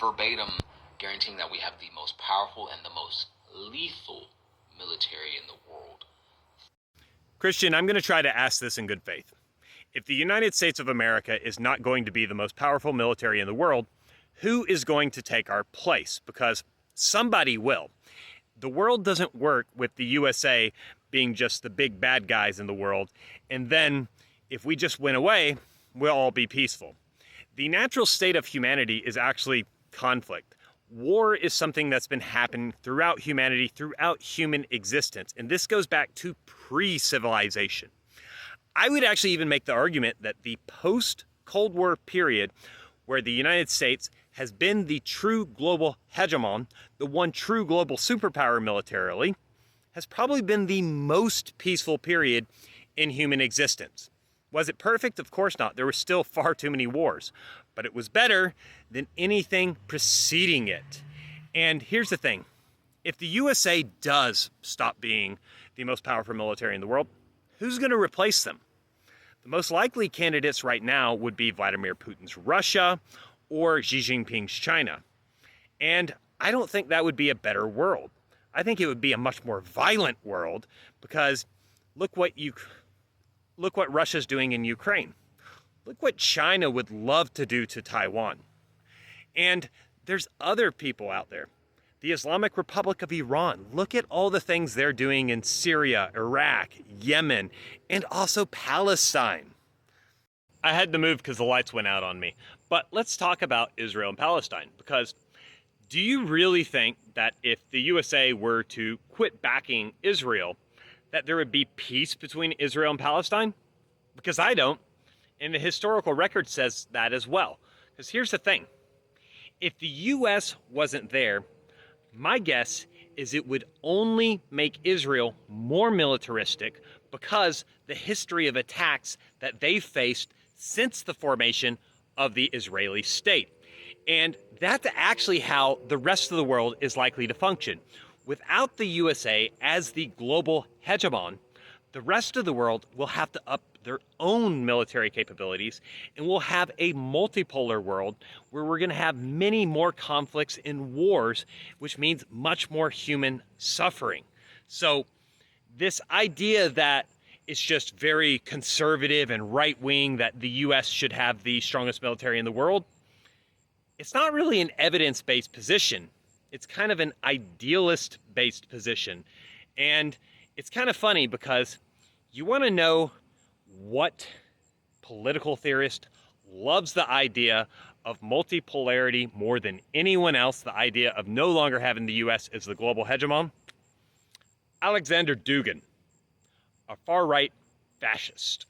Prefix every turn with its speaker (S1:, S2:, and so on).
S1: verbatim guaranteeing that we have the most powerful and the most lethal military in the world.
S2: Christian, I'm going to try to ask this in good faith. If the United States of America is not going to be the most powerful military in the world, who is going to take our place? Because somebody will. The world doesn't work with the USA being just the big bad guys in the world, and then if we just went away, we'll all be peaceful. The natural state of humanity is actually conflict. War is something that's been happening throughout humanity, throughout human existence, and this goes back to pre-civilization. I would actually even make the argument that the post-Cold War period, where the United States has been the true global hegemon, the one true global superpower militarily, has probably been the most peaceful period in human existence. Was it perfect? Of course not. There were still far too many wars, but it was better than anything preceding it. And here's the thing. If the USA does stop being the most powerful military in the world, who's going to replace them? The most likely candidates right now would be Vladimir Putin's Russia or Xi Jinping's China. And I don't think that would be a better world. I think it would be a much more violent world because look what Russia's doing in Ukraine. Look what China would love to do to Taiwan. And there's other people out there. The Islamic Republic of Iran. Look at all the things they're doing in Syria, Iraq, Yemen, and also Palestine. I had to move because the lights went out on me. But let's talk about Israel and Palestine, because do you really think that if the USA were to quit backing Israel, that there would be peace between Israel and Palestine? Because I don't. And the historical record says that as well. Because here's the thing. If the US wasn't there, my guess is it would only make Israel more militaristic because the history of attacks that they've faced since the formation of the Israeli state. And that's actually how the rest of the world is likely to function. Without the USA as the global hegemon, the rest of the world will have to up their own military capabilities, and we'll have a multipolar world where we're going to have many more conflicts and wars, which means much more human suffering. So this idea that it's just very conservative and right-wing that the US should have the strongest military in the world, it's not really an evidence-based position. It's kind of an idealist-based position. And it's kind of funny because you want to know what political theorist loves the idea of multipolarity more than anyone else, the idea of no longer having the US as the global hegemon? Alexander Dugin, a far-right fascist.